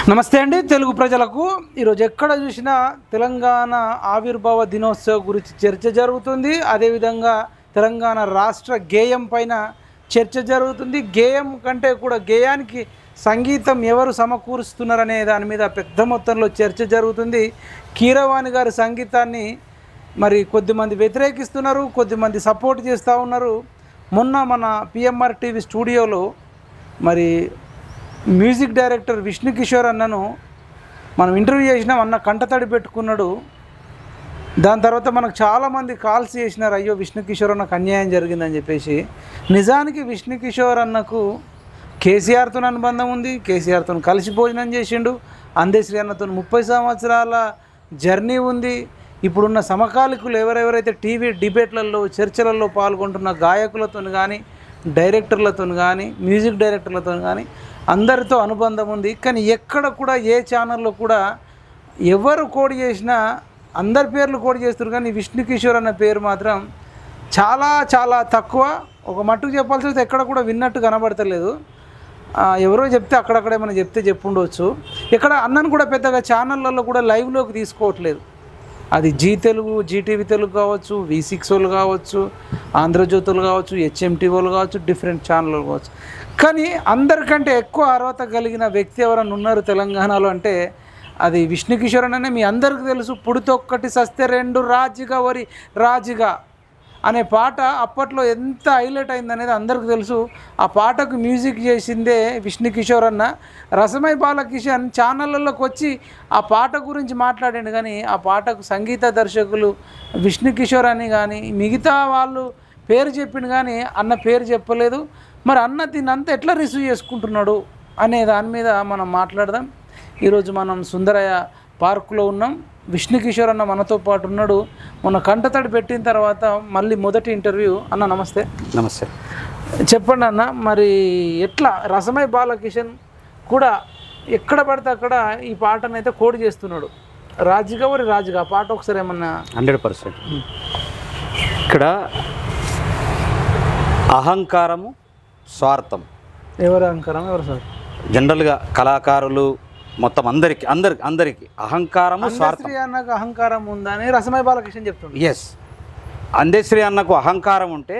నమస్తే అండి తెలుగు ప్రజలకు ఈరోజు ఎక్కడ చూసినా తెలంగాణ ఆవిర్భావ దినోత్సవం గురించి చర్చ జరుగుతుంది. అదేవిధంగా తెలంగాణ రాష్ట్ర గేయం పైన చర్చ జరుగుతుంది. గేయం కంటే కూడా గేయానికి సంగీతం ఎవరు సమకూరుస్తున్నారనే దాని మీద పెద్ద మొత్తంలో చర్చ జరుగుతుంది. కీరవాణి గారి సంగీతాన్ని మరి కొద్దిమంది వ్యతిరేకిస్తున్నారు, కొద్దిమంది సపోర్ట్ చేస్తూ ఉన్నారు. మొన్న మన పిఎంఆర్ టీవీ స్టూడియోలో మరి మ్యూజిక్ డైరెక్టర్ విష్ణు కిషోర్ అన్నను మనం ఇంటర్వ్యూ చేసినాం. అన్న కంటతడి పెట్టుకున్నాడు. దాని తర్వాత మనకు చాలామంది కాల్స్ చేసినారు, అయ్యో విష్ణు కిషోర్ అన్నకు అన్యాయం జరిగిందని చెప్పేసి. నిజానికి విష్ణు కిషోర్ అన్నకు కేసీఆర్తో అనుబంధం ఉంది. కేసీఆర్తో కలిసి భోజనం చేసిండు. అందశ్రీ అన్నతో 30 సంవత్సరాల జర్నీ ఉంది. ఇప్పుడున్న సమకాలికులు ఎవరెవరైతే టీవీ డిబేట్లలో చర్చలలో పాల్గొంటున్న గాయకులతో కానీ, డైరెక్టర్లతో కానీ, మ్యూజిక్ డైరెక్టర్లతో కానీ అందరితో అనుబంధం ఉంది. కానీ ఎక్కడ కూడా ఏ ఛానల్లో కూడా ఎవరు కోడ్ చేసినా అందరి పేర్లు కోడ్ చేస్తారు, కానీ విష్ణు కిషోర్ అన్న పేరు మాత్రం చాలా చాలా తక్కువ. ఒక మట్టుకు చెప్పాల్సి వస్తే ఎక్కడ కూడా విన్నట్టు కనబడతలేదు. ఎవరో చెప్తే అక్కడక్కడే మనం చెప్తే చెప్పుండవచ్చు. ఇక్కడ అన్నను కూడా పెద్దగా ఛానళ్ళల్లో కూడా లైవ్లోకి తీసుకోవట్లేదు. అది జీ తెలుగు, జీటీవీ తెలుగు కావచ్చు, V6 వాళ్ళు కావచ్చు, ఆంధ్రజ్యోతులు కావచ్చు, HMT వాళ్ళు కావచ్చు, డిఫరెంట్ ఛానళ్ళు కావచ్చు. కానీ అందరికంటే ఎక్కువ అర్హత కలిగిన వ్యక్తి ఎవరైనా ఉన్నారు తెలంగాణలో అంటే అది విష్ణు కిషోర్ అనే మీ అందరికీ తెలుసు. పుడితొక్కటి సస్తే రెండు రాజిగా వరి రాజిగా అనే పాట అప్పట్లో ఎంత హైలైట్ అయిందనేది అందరికీ తెలుసు. ఆ పాటకు మ్యూజిక్ చేసిందే విష్ణు కిషోర్ అన్న. రసమై బాలకిషన్ ఛానళ్ళలోకి వచ్చి ఆ పాట గురించి మాట్లాడండి, కానీ ఆ పాటకు సంగీత దర్శకులు విష్ణు కిషోర్ అని కానీ మిగతా వాళ్ళు పేరు చెప్పిండు, కానీ అన్న పేరు చెప్పలేదు. మరి అన్న దీన్ని అంతా ఎట్లా రిసీవ్ చేసుకుంటున్నాడు అనే దాని మీద మనం మాట్లాడదాం. ఈరోజు మనం సుందరయ్య పార్కులో ఉన్నాం. విష్ణు కిషోర్ అన్న మనతో పాటు ఉన్నాడు. మొన్న కంటతడి పెట్టిన తర్వాత మళ్ళీ మొదటి ఇంటర్వ్యూ. అన్న నమస్తే. నమస్తే. చెప్పండి అన్న, మరి ఎట్లా రసమై బాలకిషన్ కూడా ఎక్కడ పడితే అక్కడ ఈ పాటను అయితే కోడ్ చేస్తున్నాడు. రాజుగారి రాజుగా పాట ఒకసారి ఏమన్నా? 100%. ఇక్కడ అహంకారము, స్వార్థం. ఎవరు అహంకారం, ఎవరు సార్? జనరల్గా కళాకారులు మొత్తం అందరికి అహంకారము, స్వార్థం. అన్నకు అహంకారం ఉందని రసమై బాలకిషన్ చెప్తుంది. ఎస్, అందశ్రీ అన్నకు అహంకారం ఉంటే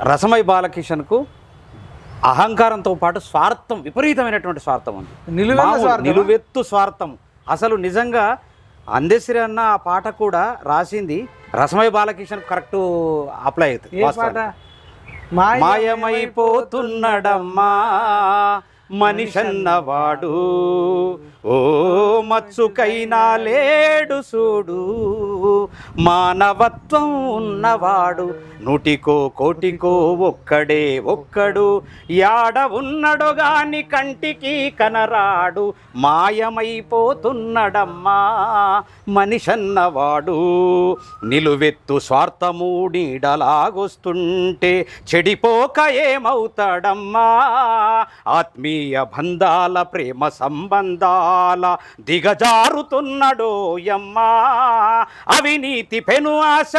రసమై బాలకిషన్కు అహంకారంతో పాటు స్వార్థం, విపరీతమైనటువంటి స్వార్థం ఉంది. నిలువెత్తు స్వార్థం. అసలు నిజంగా అందశ్రీ అన్న ఆ పాట కూడా రాసింది రసమై బాలకిషన్ కరెక్ట్ అప్లై అవుతుంది. మాయమైపోతున్నడమ్మా మనిషన్నవాడు, ఓ మచ్చుకైనా లేడు చూడు, మానవత్వం ఉన్నవాడు, నూటికో కోటికో ఒక్కడు, యాడ ఉన్నడో గాని కంటికి కనరాడు, మాయమైపోతున్నడమ్మా మనిషన్నవాడు, నిలువెత్తు స్వార్థము నీడలాగొస్తుంటే చెడిపోక ఏమవుతాడమ్మా, ఆత్మీయ బంధాల ప్రేమ సంబంధాల దిగజారుతున్నడోయమ్మా, అవినీతి పెను ఆశ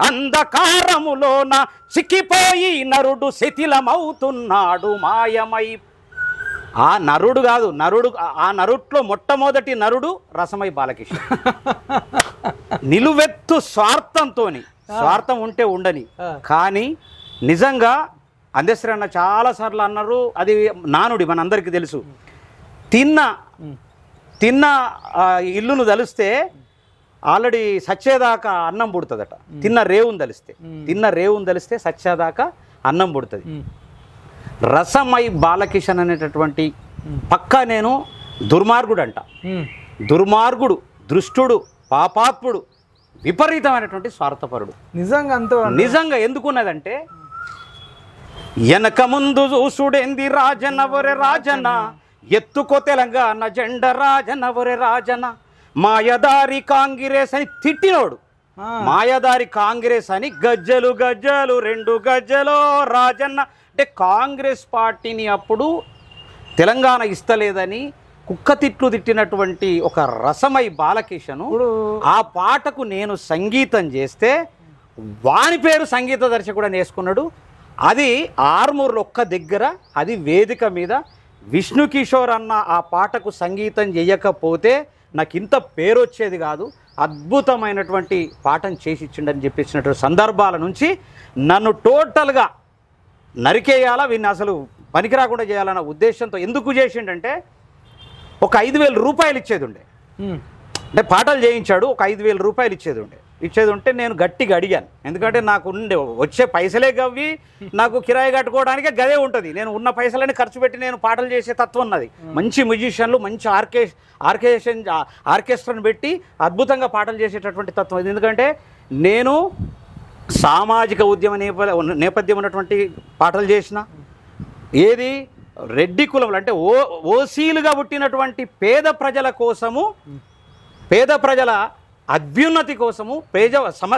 అంధకారములోన చిక్కిపోయి నరుడు శిథిలమవుతున్నాడు, మాయమై. ఆ నరుడు కాదు, ఆ నరుట్లో మొట్టమొదటి నరుడు రసమై బాలకిషన్. నిలువెత్తు స్వార్థంతోని, స్వార్థం ఉంటే ఉండని, కానీ నిజంగా అందశ్రీ అన్న చాలాసార్లు అన్నారు, అది నానుడి మనందరికీ తెలుసు. తిన్న ఇల్లును తలిస్తే ఆల్రెడీ సచ్చేదాకా అన్నం పుడుతుందట. తిన్న రేవును తలిస్తే సచ్చేదాకా అన్నం పుడుతుంది. రసమై బాలకిషన్ అనేటటువంటి పక్కా నేను దుర్మార్గుడు అంట. దుర్మార్గుడు, దృష్టుడు, పాపాత్ముడు, విపరీతమైనటువంటి స్వార్థపరుడు. నిజంగా ఎందుకున్నదంటే వెనక ముందు చూసుడేంది రాజన ఒరే రాజన, ఎత్తుకో తెలంగాణ జెండ రాజన ఒరే రాజన, మాయదారి కాంగ్రెస్ అని తిట్టినోడు. మాయదారి కాంగ్రెస్ అని గజ్జలు 2 గజ్జలో రాజన్న అంటే కాంగ్రెస్ పార్టీని అప్పుడు తెలంగాణ ఇస్తలేదని కుక్క తిట్లు తిట్టినటువంటి ఒక రసమై బాలకిషను ఆ పాటకు నేను సంగీతం చేస్తే వాని పేరు సంగీత దర్శకుడు అని వేసుకున్నాడు. అది ఆర్మూర్లో ఒక్క దగ్గర, అది వేదిక మీద విష్ణు కిషోర్ అన్న ఆ పాటకు సంగీతం చేయకపోతే నాకు ఇంత పేరు వచ్చేది కాదు, అద్భుతమైనటువంటి పాటను చేసి ఇచ్చిండని చెప్పేసినటువంటి సందర్భాల నుంచి నన్ను టోటల్గా నరికేయాలా, వీడిని అసలు పనికి రాకుండా చేయాలన్న ఉద్దేశంతో ఎందుకు చేసిండంటే ఒక 5,000 రూపాయలు ఇచ్చేది ఉండే, అంటే పాటలు చేయించాడు, ఒక 5,000 రూపాయలు ఇచ్చేది ఉంటే నేను గట్టిగా అడిగాను. ఎందుకంటే నాకు వచ్చే పైసలే గవ్వి నాకు కిరాయి కట్టుకోవడానికే గదే ఉంటుంది. నేను ఉన్న పైసలని ఖర్చు పెట్టి నేను పాటలు చేసే తత్వం ఉన్నది. మంచి మ్యూజిషియన్లు, మంచి ఆర్కెస్ట్రాను పెట్టి అద్భుతంగా పాటలు చేసేటటువంటి తత్వం ఇది. ఎందుకంటే నేను సామాజిక ఉద్యమ నేపథ్యం ఉన్నటువంటి పాటలు చేసిన, ఏది రెడ్డి కులంలో అంటే ఓసీలుగా పుట్టినటువంటి పేద ప్రజల కోసము, పేద ప్రజల అభ్యున్నతి కోసము,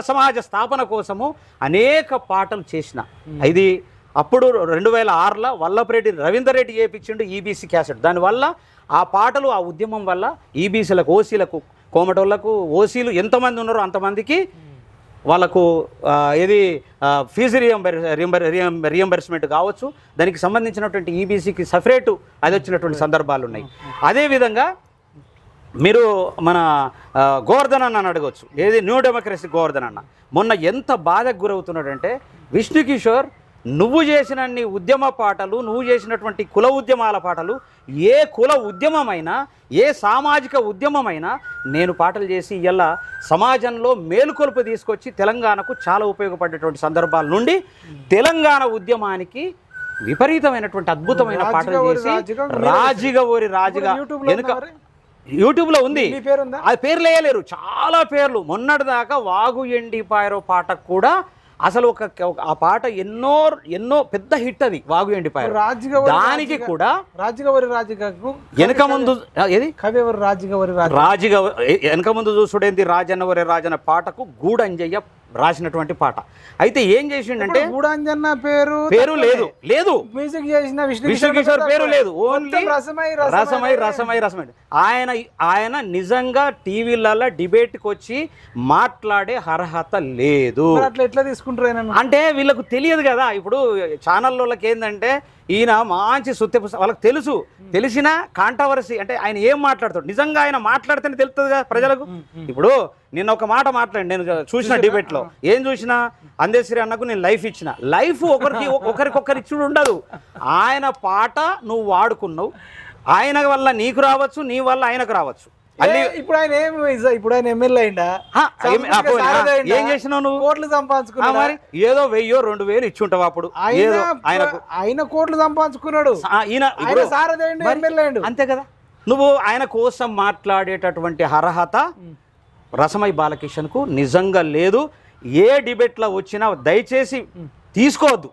సమాజ స్థాపన కోసము అనేక పాటలు చేసిన. ఇది అప్పుడు 2006లో వల్లభరెడ్డి రవీందర్ రెడ్డి చేయించిండు ఈబీసీ క్యాసెట్. దానివల్ల ఆ పాటలు, ఆ ఉద్యమం వల్ల ఈబీసీలకు, ఓసీలకు, కోమటోళ్లకు, ఓసీలు ఎంతమంది ఉన్నారో అంతమందికి వాళ్ళకు ఏది ఫీజు రియంబర్స్మెంట్ కావచ్చు, దానికి సంబంధించినటువంటి ఈబీసీకి సపరేటు అది వచ్చినటువంటి సందర్భాలు ఉన్నాయి. అదేవిధంగా మీరు మన గోవర్ధన్ అన్న అడగవచ్చు, ఏది న్యూ డెమోక్రసీ గోవర్ధన్ అన్న మొన్న ఎంత బాధకు గురవుతున్నాడంటే, విష్ణు కిషోర్ నువ్వు చేసినన్ని ఉద్యమ పాటలు, నువ్వు చేసినటువంటి కుల ఉద్యమాల పాటలు, ఏ కుల ఉద్యమమైనా, ఏ సామాజిక ఉద్యమమైనా నేను పాటలు చేసి ఇలా సమాజంలో మేలుకొలుపు తీసుకొచ్చి తెలంగాణకు చాలా ఉపయోగపడేటువంటి సందర్భాల నుండి తెలంగాణ ఉద్యమానికి విపరీతమైన అద్భుతమైన పాటలు చేసి రాజిగా వెనుక యూట్యూబ్లో ఉంది, అది పేర్లు వేయలేరు, చాలా పేర్లు. మొన్నటిదాకా వాగు ఎండిపాయరో పాటకు కూడా అసలు ఆ పాట ఎన్నో పెద్ద హిట్, అది వాగు ఎండిపాయరో. దానికి కూడా వెనక ముందు ఏది వెనక ముందు చూసుడేంది రాజన్నవరి రాజన్న పాటకు గూడంజయ్య రాసినటువంటి పాట. అయితే ఏం చేసిండంటే గూడంజన్న పేరు లేదు మ్యూజిక్ చేసిన విష్ణు కిషోర్ పేరు లేదు, ఓన్లీ రసమై. ఆయన నిజంగా టీవీలలో డిబేట్కి వచ్చి మాట్లాడే అర్హత లేదు. అట్లా ఎట్లా తీసుకుంటారు అంటే వీళ్ళకు తెలియదు కదా. ఇప్పుడు ఛానళ్ళకి ఏంటంటే ఈయన మంచి సుత్తే వాళ్ళకి తెలిసిన కాంట్రవర్సీ అంటే ఆయన ఏం మాట్లాడతాడు, నిజంగా ఆయన మాట్లాడితేనే తెలుస్తుంది కదా ప్రజలకు. ఇప్పుడు నిన్న ఒక మాట మాట్లాడి నేను చూసిన డిబేట్లో, ఏం చూసినా అందేశ్వరి అన్నకు నేను లైఫ్ ఇచ్చిన, లైఫ్ ఒకరికొకరు ఇచ్చుడు ఉండదు. ఆయన పాట నువ్వు వాడుకున్నావు, ఆయన వల్ల నీకు రావచ్చు, నీ వల్ల ఆయనకు రావచ్చు. ఇప్పుడు ఆయన ఎమ్మెల్యే అయిందా, ఏం చేసినావు నువ్వు? కోట్లు సంపాదించుకున్నావు, మరి ఏదో 1000-2000 ఇచ్చుంటావు. అప్పుడు ఆయన కోట్లు సంపాదించుకున్నాడు, అంతే కదా. నువ్వు ఆయన కోసం మాట్లాడేటటువంటి అర్హత రసమై బాలకిషన్కు నిజంగా లేదు. ఏ డిబేట్లో వచ్చినా దయచేసి తీసుకోవద్దు.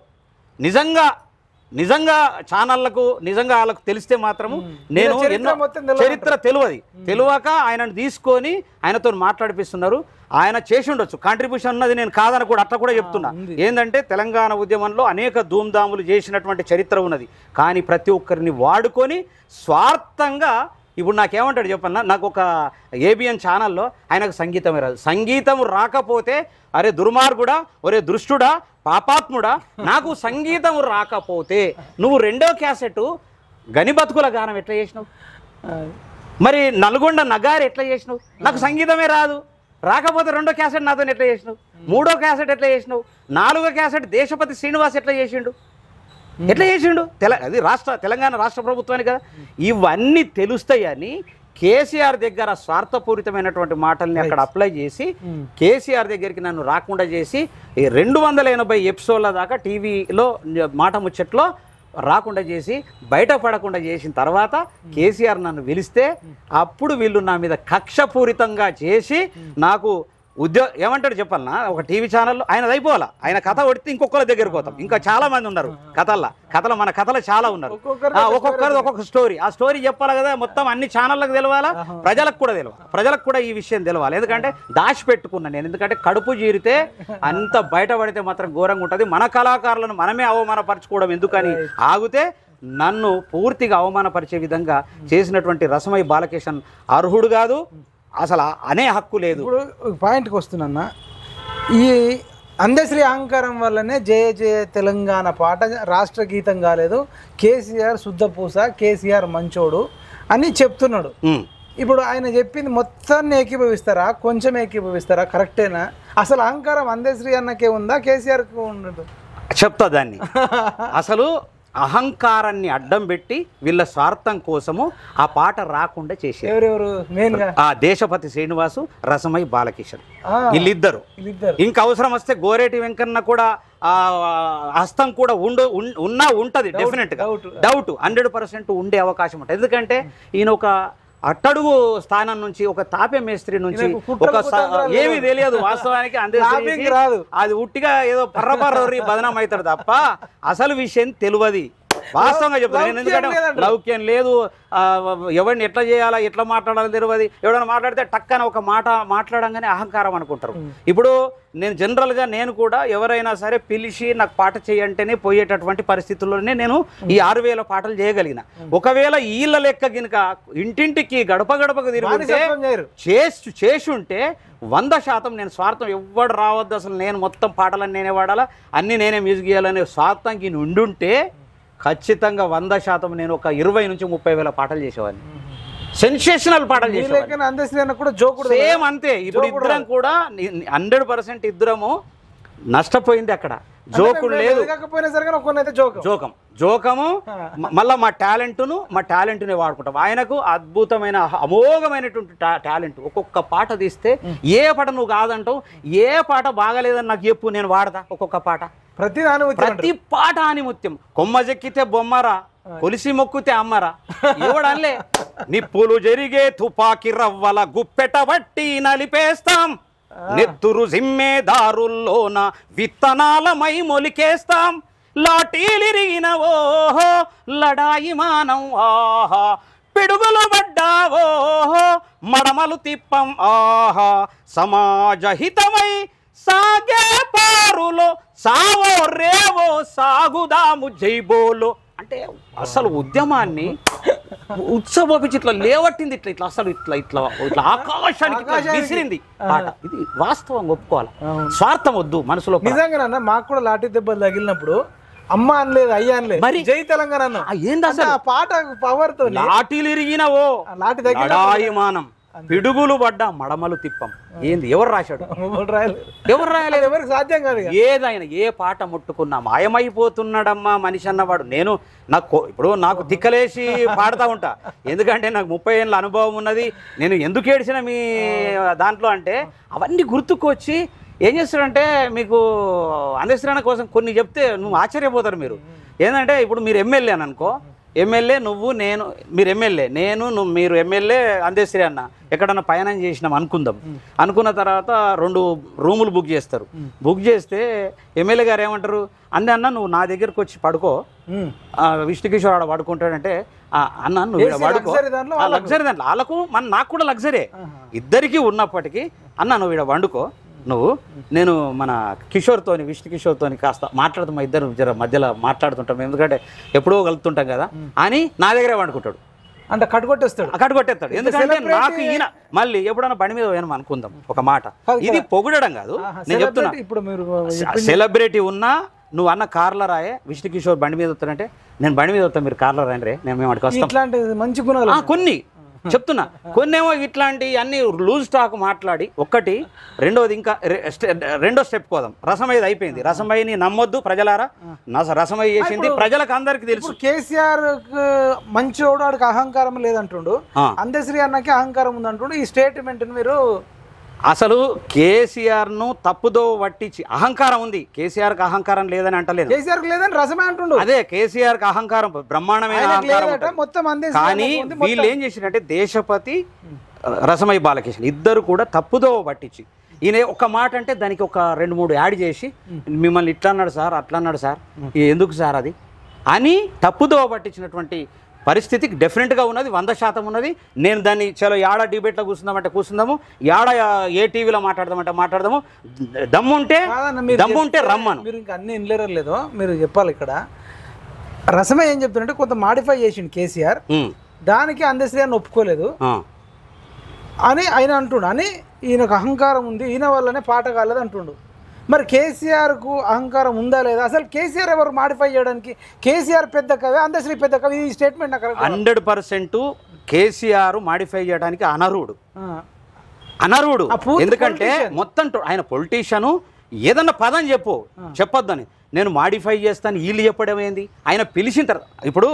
నిజంగా ఛానళ్లకు నిజంగా వాళ్ళకు తెలిస్తే మాత్రము నేను చరిత్ర తెలియక ఆయనను తీసుకొని ఆయనతో మాట్లాడిపిస్తున్నారు. ఆయన చేసి ఉండొచ్చు, కాంట్రిబ్యూషన్ ఉన్నది, నేను కాదని కూడా అట్లా కూడా చెప్తున్నా. ఏంటంటే తెలంగాణ ఉద్యమంలో అనేక ధూమ్ధాములు చేసినటువంటి చరిత్ర ఉన్నది. కానీ ప్రతి ఒక్కరిని వాడుకొని స్వార్థంగా, ఇప్పుడు నాకేమంటాడు చెప్పన్నా, నాకు ఒక ఏబిఎన్ ఛానల్లో ఆయనకు సంగీతమే రాదు. సంగీతం రాకపోతే అరే దుర్మార్గుడా, ఒరే దృష్టుడా, పాపాత్ముడా, నాకు సంగీతం రాకపోతే నువ్వు 2వ క్యాసెట్ గనిబతుకుల గానం ఎట్లా చేసినావు, మరి నల్గొండ నగారు ఎట్లా చేసినావు? నాకు సంగీతమే రాకపోతే 2వ క్యాసెట్ నాతో ఎట్లా చేసినావు, 3వ క్యాసెట్ ఎట్లా చేసినావు, 4వ క్యాసెట్ దేశపతి శ్రీనివాస్ ఎట్లా చేసిండు? అది తెలంగాణ రాష్ట్ర ప్రభుత్వానికి కదా. ఇవన్నీ తెలుస్తాయని కేసీఆర్ దగ్గర స్వార్థపూరితమైనటువంటి మాటల్ని అక్కడ అప్లై చేసి కేసీఆర్ దగ్గరికి నన్ను రాకుండా చేసి 280 ఎపిసోడ్ల దాకా టీవీలో మాట ముచ్చట్లో రాకుండా చేసి బయటపడకుండా చేసిన తర్వాత కేసీఆర్ నన్ను పిలిస్తే అప్పుడు వీళ్ళు నా మీద కక్షపూరితంగా చేసి నాకు ఏమంటాడు చెప్పాలన్నా, ఒక టీవీ ఛానల్లో ఆయనది అయిపోవాలా, ఆయన కథ కొడితే ఇంకొకరి దగ్గరికి పోతాం. ఇంకా చాలా మంది ఉన్నారు మన కథలు చాలా ఉన్నారు, ఒక్కొక్కరిది ఒక్కొక్క స్టోరీ. ఆ స్టోరీ చెప్పాలి కదా, మొత్తం అన్ని ఛానళ్ళకు తెలవాలా, ప్రజలకు కూడా ఈ విషయం తెలవాలి. ఎందుకంటే దాచిపెట్టుకున్నాను నేను, ఎందుకంటే కడుపు జీరితే అంత బయటపడితే మాత్రం ఘోరంగా ఉంటుంది. మన కళాకారులను మనమే అవమానపరచుకోవడం ఎందుకని ఆగితే నన్ను పూర్తిగా అవమానపరిచే విధంగా చేసినటువంటి రసమై బాలకిషన్ అర్హుడు కాదు, అసలు అనే హక్కు లేదు. ఇప్పుడు పాయింట్కి వస్తున్నా, ఈ అందశ్రీ అహంకారం వల్లనే జయ జయ తెలంగాణ పాట రాష్ట్ర గీతం కాలేదు, కేసీఆర్ శుద్ధపూస, కేసీఆర్ మంచోడు అని చెప్తున్నాడు. ఇప్పుడు ఆయన చెప్పింది మొత్తాన్ని ఏకీభవిస్తారా, కొంచెం ఏకీభవిస్తారా? కరెక్టేనా? అసలు అహంకారం అందశ్రీ అన్నకే ఉందా, కేసీఆర్కి ఉండదు? చెప్తా దాన్ని. అసలు అహంకారాన్ని అడ్డం పెట్టి వీళ్ళ స్వార్థం కోసము ఆ పాట రాకుండా చేశారు. ఎవరెవరు మెయిన్గా? ఆ దేశపతి శ్రీనివాసు, రసమై బాలకిషన్, వీళ్ళిద్దరు. ఇంకా అవసరం వస్తే గోరేటి వెంకన్న కూడా హస్తం కూడా ఉంటది డెఫినెట్ గా. డౌట్ 100% ఉండే అవకాశం ఉంటుంది. ఎందుకంటే ఈయన ఒక అట్టడుగు స్థానం నుంచి, ఒక తాపే మేస్త్రి నుంచి, ఒక ఏమీ తెలియదు వాస్తవానికి. అది ఉట్టిగా ఏదో పర్రపర్రీ బదనం అవుతాడు తప్ప అసలు విషయం తెలియదు. వాస్తవంగా చెప్తాను నేను. ఎందుకంటే లౌక్యం లేదు, ఎవరిని ఎట్లా చేయాలా, ఎట్లా మాట్లాడాలో తెలియదు. ఎవరైనా మాట్లాడితే టక్కన ఒక మాట మాట్లాడంగానే అహంకారం అనుకుంటారు. ఇప్పుడు నేను జనరల్గా నేను కూడా ఎవరైనా సరే పిలిచి నాకు పాట చేయంటేనే పోయేటటువంటి పరిస్థితుల్లోనే నేను ఈ 6000 పాటలు చేయగలిగిన. ఒకవేళ వీళ్ళ లెక్క గినక ఇంటింటికి గడప గడపకు తిరుగుంటే చేసి ఉంటే 100% నేను స్వార్థం ఎవ్వడు రావద్దు, అసలు నేను మొత్తం పాటలన్నీ నేనే వాడాలా, అన్నీ నేనే మ్యూజిక్ చేయాలనే స్వార్థంకి ఉండుంటే ఖచ్చితంగా 100% నేను ఒక 20 నుంచి 30,000 పాటలు చేసేవాడిని. సెన్సేషనల్ పాటలు చేసేవాడిని. సేమ్ అంతే. ఇప్పుడు ఇద్దరం కూడా 100% ఇద్దరము నష్టపోయింది అక్కడ. జోకుడు లేదు, జోకము. మళ్ళీ మా టాలెంట్ని వాడుకుంటాం. ఆయనకు అద్భుతమైన అమోఘమైనటువంటి టాలెంట్. ఒక్కొక్క పాట తీస్తే ఏ పాట నువ్వు కాదంటావు, ఏ పాట బాగాలేదని నాకు చెప్పు, నేను వాడతా ఒక్కొక్క పాట. ప్రతి పాట ఆనిముత్యం. కొమ్మ చెక్కితే బొమ్మరా, కొలిసి మొక్కుతే అమ్మరా, ఎవడలే. నిప్పులు జరిగే తుపాకి రవ్వల గుప్పెట బట్టి నలిపేస్తాం, నెత్తురు జిమ్మేదారుల్లోన విత్తనాలమై మొలికేస్తాం, లాఠీలిరిగిన ఓహో లడాయి మానం ఆహా, పిడుగులు పడ్డావోహో మడమలు తిప్పం ఆహా, సమాజహితమై సాగే పారులో సావో రేవో సాగుదాము జైబోలో. అంటే అసలు ఉద్యమాన్ని ఉత్సవోపించి ఇట్లా లేవట్టింది, ఇట్లా అసలు ఇట్లా ఆకాశానికి విసిరింది పాట. ఇది వాస్తవం ఒప్పుకోవాలి. స్వార్థం వద్దు మనసులో. నిజంగా మాకు కూడా లాఠీ దెబ్బలు తగిలినప్పుడు అమ్మ అనలేదు, అయ్యా అనలేదు, మరి జై తెలంగాణ అన్న. ఏంది అసలు ఆ పాట పవర్ తో? లాఠీలు ఇరిగినవో లాఠీ తగిలిమానం, పిడుగులు పడ్డా మడమలు తిప్పం. ఏంది? ఎవరు రాశాడు? ఎవరు రాయలేదు, ఎవరికి సాధ్యం కాదు. ఏదైనా ఏ పాట ముట్టుకున్నా మాయమైపోతున్నాడమ్మా మనిషి అన్నవాడు. ఇప్పుడు నాకు దిక్కలేసి పాడుతూ ఉంటా, ఎందుకంటే నాకు 30 ఏళ్ళ అనుభవం ఉన్నది. నేను ఎందుకు ఏడిచిన మీ దాంట్లో అంటే అవన్నీ గుర్తుకొచ్చి ఏం చేస్తాడంటే, మీకు అందశ్రీణ కోసం కొన్ని చెప్తే నువ్వు ఆశ్చర్యపోతారు మీరు. ఏంటంటే ఇప్పుడు మీరు ఎమ్మెల్యే అని అనుకో, ఎమ్మెల్యే నువ్వు నేను, మీరు ఎమ్మెల్యే నేను నువ్వు, మీరు ఎమ్మెల్యే అందశ్రీ అన్న ఎక్కడన్నా పయనం చేసినాం అనుకుందాం. అనుకున్న తర్వాత 2 రూములు బుక్ చేస్తారు. బుక్ చేస్తే ఎమ్మెల్యే గారు ఏమంటారు, అన్న నువ్వు నా దగ్గరకు వచ్చి పడుకో, విష్ణుకిషోర్ ఆడ పడుకుంటాడంటే అన్న నువ్వు పడుకో. లగ్జరీ దాంట్లో వాళ్ళకు నాకు కూడా లగ్జరీ, ఇద్దరికీ ఉన్నప్పటికీ అన్న నువ్వు ఇక్కడ వండుకో, నువ్వు నేను మన కిషోర్తోని విష్ణు కిషోర్తోని కాస్త మాట్లాడుతాం, ఇద్దరు మధ్యలో మాట్లాడుతుంటాం, ఎందుకంటే ఎప్పుడో కలుతుంటాం కదా అని నా దగ్గరే వండుకుంటాడు. అంటే కట్టుకొట్టేస్తాడు. ఎందుకంటే నాకు ఈయన మళ్ళీ ఎప్పుడన్నా బండి మీద పోయినా అనుకుందాం ఒక మాట, ఇది పొగడడం కాదు నేను చెప్తున్నా. ఇప్పుడు మీరు సెలబ్రిటీ ఉన్నా నువ్వు అన్న కార్లో రాయే, విష్ణు కిషోర్ బండి మీద వస్తానంటే నేను బండి మీద వస్తాను, మీరు కార్లో రాయండి రే, నేను మేము అక్కడికి వస్తాం. మంచి గుణాలు కొన్ని చెప్తున్నా, కొన్నేమో ఇట్లాంటి అన్ని లూజ్ టాక్ మాట్లాడి ఒకటి. రెండోది ఇంకా రెండో స్టెప్ కోదాం. రసమయ్యది అయిపోయింది, రసమయ్యని నమ్మొద్దు ప్రజలారా, రసమయ్య చేసింది ప్రజలకు అందరికి తెలుసు. కేసీఆర్ మంచోడు, వాడికి అహంకారం లేదంటుండు, అందశ్రీ అన్నకి అహంకారం ఉందంటుండు. ఈ స్టేట్మెంట్ మీరు అసలు కేసీఆర్ ను తప్పుదో పట్టించి, అహంకారం ఉంది కేసీఆర్కి, అహంకారం లేదని అంటలేదు, కేసీఆర్ లేదని రసమే అంటుండు. అదే కేసీఆర్కి అహంకారం బ్రహ్మాండమైన అహంకారం. కానీ వీళ్ళు ఏం చేసినట్టే దేశపతి, రసమై బాలకిషన్ ఇద్దరు కూడా తప్పుదో పట్టించి, ఈయన ఒక మాట అంటే దానికి ఒక 2-3 యాడ్ చేసి మిమ్మల్ని ఇట్లా అన్నాడు సార్, అట్లా అన్నాడు సార్, ఎందుకు సార్ అది అని తప్పుదో పట్టించినటువంటి పరిస్థితి డెఫినెట్గా ఉన్నది, 100% ఉన్నది. నేను దాన్ని చలో యాడ డిబేట్లో కూర్చుందామంటే కూర్చుందాము, యాడ ఏ టీవీలో మాట్లాడదామంటే మాట్లాడదాము, దమ్ముంటే రమ్మను. మీరు ఇంకా అన్ని వినలేరో లేదో మీరు చెప్పాలి. ఇక్కడ రసమే ఏం చెప్తుందంటే కొంత మాడిఫై చేసిండు కేసీఆర్, దానికి అందశ్రీ అని ఒప్పుకోలేదు అని ఆయన అంటుండు. అని ఈయనకు అహంకారం ఉంది, ఈయన వల్లనే పాట కాలేదు అంటుండు. మరి కేసీఆర్కు అహంకారం ఉందా లేదా? అసలు కేసీఆర్ ఎవరు మాడిఫై చేయడానికి? కేసీఆర్ పెద్ద కవి, అందశ్రీ పెద్ద కవి. ఈ స్టేట్మెంట్ నాకు 100% కేసీఆర్ మాడిఫై చేయడానికి అనర్హుడు. ఎందుకంటే మొత్తం ఆయన పొలిటీషియను. ఏదన్నా పదం చెప్పొద్దని నేను మాడిఫై చేస్తాను వీళ్ళు చెప్పడం ఏంది? ఆయన పిలిచిన తర్వాత ఇప్పుడు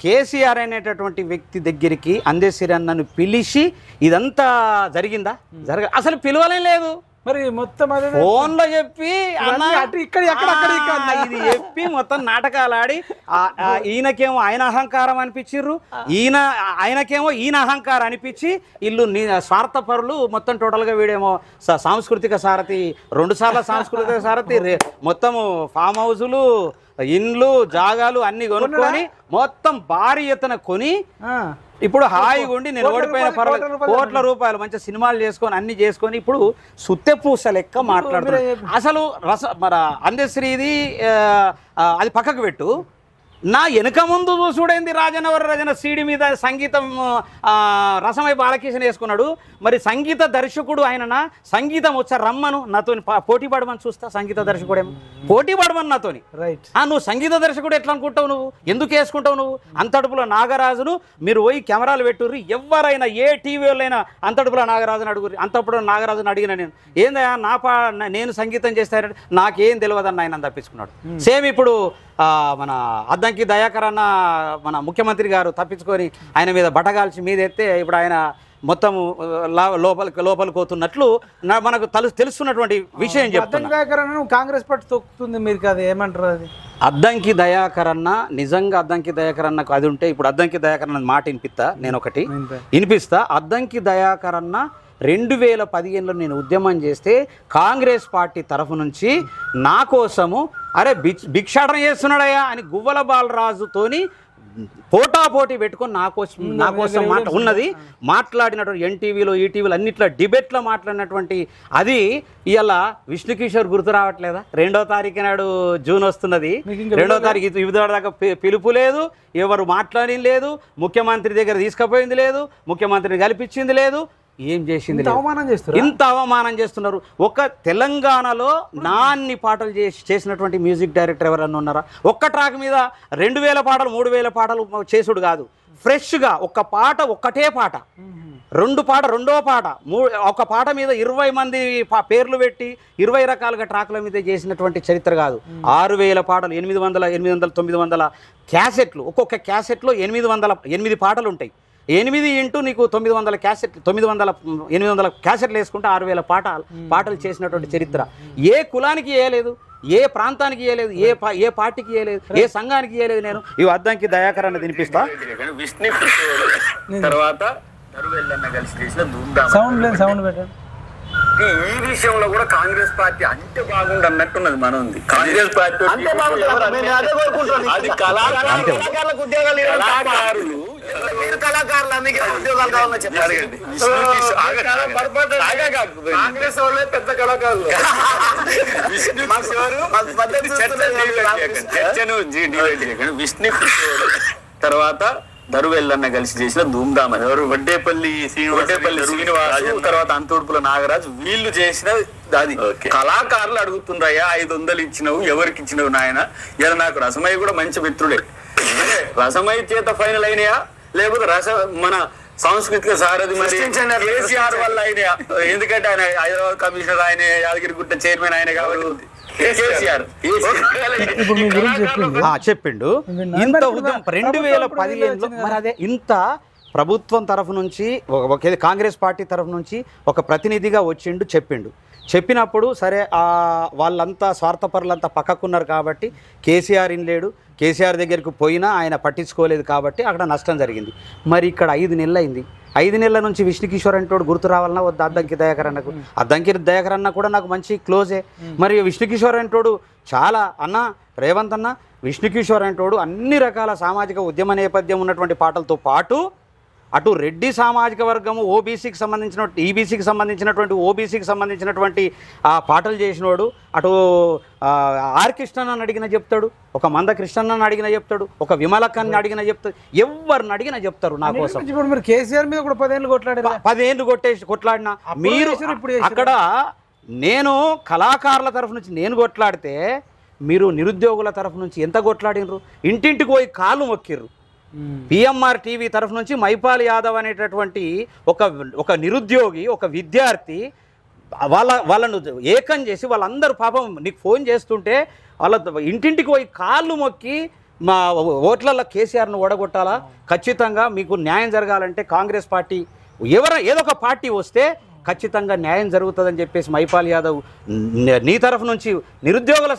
కేసీఆర్ అనేటటువంటి వ్యక్తి దగ్గరికి అందశ్రీ అన్నను పిలిచి ఇదంతా జరిగిందా? అసలు పిలవలేం లేదు. మరి మొత్తం ఫోన్లో చెప్పి ఇది చెప్పి మొత్తం నాటకాలు ఆడి ఈయనకేమో ఆయన అహంకారం అనిపించిర్రు, ఆయనకేమో ఈయన అహంకారం అనిపించి వీళ్ళు స్వార్థపరులు. మొత్తం టోటల్గా వీడేమో సాంస్కృతిక సారథి, 2 సార్లు సాంస్కృతిక సారథి, మొత్తము ఫామ్ హౌజులు, ఇండ్లు, జాగాలు అన్ని కొనుక్కొని మొత్తం భారీ ఎత్తున కొని ఇప్పుడు హాయిగా ఉండి నేను ఓడిపోయిన పర్వాలేదు కోట్ల రూపాయలు మంచి సినిమాలు చేసుకొని అన్ని చేసుకొని ఇప్పుడు సుత్తెపూస లెక్క మాట్లాడుతున్నారు. అసలు మన అందశ్రీది అది పక్కకు పెట్టు. నా వెనుక ముందు చూడైంది రాజన సీడి మీద సంగీతం రసమై బాలకృష్ణ వేసుకున్నాడు. మరి సంగీత దర్శకుడు ఆయన సంగీతం వచ్చా రమ్మను నాతో పోటీ పడమని చూస్తా. సంగీత దర్శకుడేమో పోటీ పడమని నాతోని. నువ్వు సంగీత దర్శకుడు ఎట్లా అనుకుంటావు? నువ్వు ఎందుకు వేసుకుంటావు? నువ్వు అంతడుపుల నాగరాజును మీరు పోయి కెమెరాలు పెట్టుర్రి. ఎవరైనా ఏ టీవీలైనా అంతడుపుల నాగరాజుని అడుగురి. అంతప్పుడు నాగరాజుని అడిగిన నేను ఏందయ్యా నేను సంగీతం చేస్తానంటే నాకేం తెలియదని ఆయన తప్పించుకున్నాడు. సేమ్ ఇప్పుడు మన అద్దంకి దయాకర్ అన్న మన ముఖ్యమంత్రి గారు తప్పించుకొని ఆయన మీద బటగాల్చి మీద ఎత్తే ఇప్పుడు ఆయన మొత్తం లోపలికి పోతున్నట్లు మనకు తెలుస్తున్నటువంటి విషయం చెప్తాను. కాంగ్రెస్ పార్టీ తొక్కుతుంది మీరు కదా ఏమంటారు? అది అద్దంకి దయాకర్ అన్న నిజంగా అద్దంకి దయాకర్ అన్నకు అది ఉంటే ఇప్పుడు అద్దంకి దయాకర్ అన్న మాట వినిపిస్తా. అద్దంకి దయాకర్ అన్న 2015లో నేను ఉద్యమం చేస్తే కాంగ్రెస్ పార్టీ తరఫు నుంచి నా కోసము భిక్షాటన చేస్తున్నాడయ్యా అని గువ్వల బాలరాజుతోని పోటాపోటీ పెట్టుకొని నా కోసం ఉన్నది మాట్లాడినటువంటి ఎన్టీవీలో ఈటీవీలో అన్నిట్లో డిబేట్లో మాట్లాడినటువంటి అది ఇవాళ విష్ణుకిషోర్ గుర్తు రావట్లేదా? 2వ తారీఖు నాడు జూన్ వస్తున్నది. 2వ తారీఖు దాకా పిలుపు లేదు, ఎవరు మాట్లాడి లేదు, ముఖ్యమంత్రి దగ్గర తీసుకుపోయింది లేదు, ముఖ్యమంత్రిని కల్పించింది లేదు, ఏం చేసింది? ఇంత అవమానం చేస్తున్నారు. ఒక తెలంగాణలో నాన్ని పాటలు చేసినటువంటి మ్యూజిక్ డైరెక్టర్ ఎవరన్నా ఉన్నారా? ఒక్క ట్రాక్ మీద 2000 పాటలు 3000 పాటలు చేసుడు కాదు. ఫ్రెష్గా ఒక్క పాట, ఒక్కటే పాట, రెండవ పాట, ఒక పాట మీద 20 మంది పేర్లు పెట్టి 20 రకాలుగా ట్రాక్ల మీద చేసినటువంటి చరిత్ర కాదు. 6000 పాటలు, 800, 900 క్యాసెట్లు. ఒక్కొక్క క్యాసెట్లో 808 పాటలు ఉంటాయి. 8 ఇంటూ నీకు 900 క్యాసెట్లు, 800 క్యాసెట్లు వేసుకుంటే 6000 పాటలు చేసినటువంటి చరిత్ర ఏ కులానికి ఇవ్వలేదు, ఏ ప్రాంతానికి ఇవ్వలేదు, ఏ పార్టీకి ఇవ్వలేదు, ఏ సంఘానికి ఇవ్వలేదు. నేను ఈ అద్దంకి దయాకర్ అన్న వినిపిస్తా. తర్వాత ఈ విషయంలో కూడా కాంగ్రెస్ పార్టీ అంటే బాగుంది అన్నట్టున్నది మన ఉంది. కాంగ్రెస్ పార్టీ కళాకారులు అందుకే ఉద్యోగాలు కావాలని చెప్పారు. కాంగ్రెస్ వాళ్ళే పెద్ద కళాకారులు. విష్ణు తర్వాత దరువెల్లన్న కలిసి చేసిన ధూమ్ధామ్ అని ఎవరు వడ్డేపల్లి శ్రీనివాసు తర్వాత అంతూర్పుల నాగరాజు వీళ్ళు చేసిన అది కళాకారులు అడుగుతుండ్రయ్యా 500 ఇచ్చినవు ఎవరికి ఇచ్చినవు నాయన? ఇలా నాకు రసమయ్య కూడా మంచి మిత్రుడే. రసమయ్య చేత ఫైనల్ అయినాయా లేకపోతే మన సాంస్కృతిక సారథి మరి కేసీఆర్ వల్ల అయినాయా? ఎందుకంటే ఆయన హైదరాబాద్ కమిషనర్, ఆయన యాదగిరిగుట్ట చైర్మన్ ఆయన కాబట్టి చెప్పిండు. ఇంత 2015లో మరి అదే ఇంత ప్రభుత్వం తరఫు నుంచి కాంగ్రెస్ పార్టీ తరఫు నుంచి ఒక ప్రతినిధిగా వచ్చిండు, చెప్పినప్పుడు సరే వాళ్ళంతా స్వార్థపరులంతా పక్కకున్నారు కాబట్టి కేసీఆర్ లేడు, కేసీఆర్ దగ్గరికి పోయినా ఆయన పట్టించుకోలేదు కాబట్టి అక్కడ నష్టం జరిగింది. మరి ఇక్కడ 5 నెలలు అయింది. 5 నెలల నుంచి విష్ణుకిషోర్ అంటోడు గుర్తు రావాలన్నా వద్ద అద్దంకి దయాకర్ అన్నకు? అద్దంకి దయాకర్ అన్న కూడా నాకు మంచి క్లోజే. మరి విష్ణుకిషోర్ అంటోడు చాలా రేవంత్ అన్న విష్ణుకిషోర్ అంటోడు అన్ని రకాల సామాజిక ఉద్యమ నేపథ్యం ఉన్నటువంటి పాటలతో పాటు అటు రెడ్డి సామాజిక వర్గము ఓబీసీకి సంబంధించిన ఈబీసీకి సంబంధించినటువంటి ఓబీసీకి సంబంధించినటువంటి ఆ పాటలు చేసినోడు. అటు ఆర్ కృష్ణన్ అడిగిన చెప్తాడు, ఒక మంద కృష్ణన్ అడిగిన చెప్తాడు, ఒక విమలక్కని అడిగిన చెప్తాడు, ఎవరిని అడిగినా చెప్తారు నా కోసం. కేసీఆర్ మీద కూడా 10 ఏళ్ళు కొట్లాడినా మీరు అక్కడ నేను కళాకారుల తరఫు నుంచి నేను కొట్లాడితే మీరు నిరుద్యోగుల తరఫు నుంచి ఎంత కొట్లాడినరు? ఇంటింటికి పోయి కాళ్ళు మొక్కిర్రు. పిఎంఆర్ టీవీ తరఫు నుంచి మైపాల్ యాదవ్ అనేటటువంటి ఒక నిరుద్యోగి, ఒక విద్యార్థి వాళ్ళను ఏకం చేసి వాళ్ళందరూ పాపం నీకు ఫోన్ చేస్తుంటే వాళ్ళ ఇంటింటికి పోయి కాళ్ళు మొక్కి మా ఓట్లలో కేసీఆర్ను ఓడగొట్టాలా, ఖచ్చితంగా మీకు న్యాయం జరగాలంటే కాంగ్రెస్ పార్టీ ఏదో ఒక పార్టీ వస్తే ఖచ్చితంగా న్యాయం జరుగుతుందని చెప్పేసి మైపాల్ యాదవ్ నీ తరఫు నుంచి నిరుద్యోగుల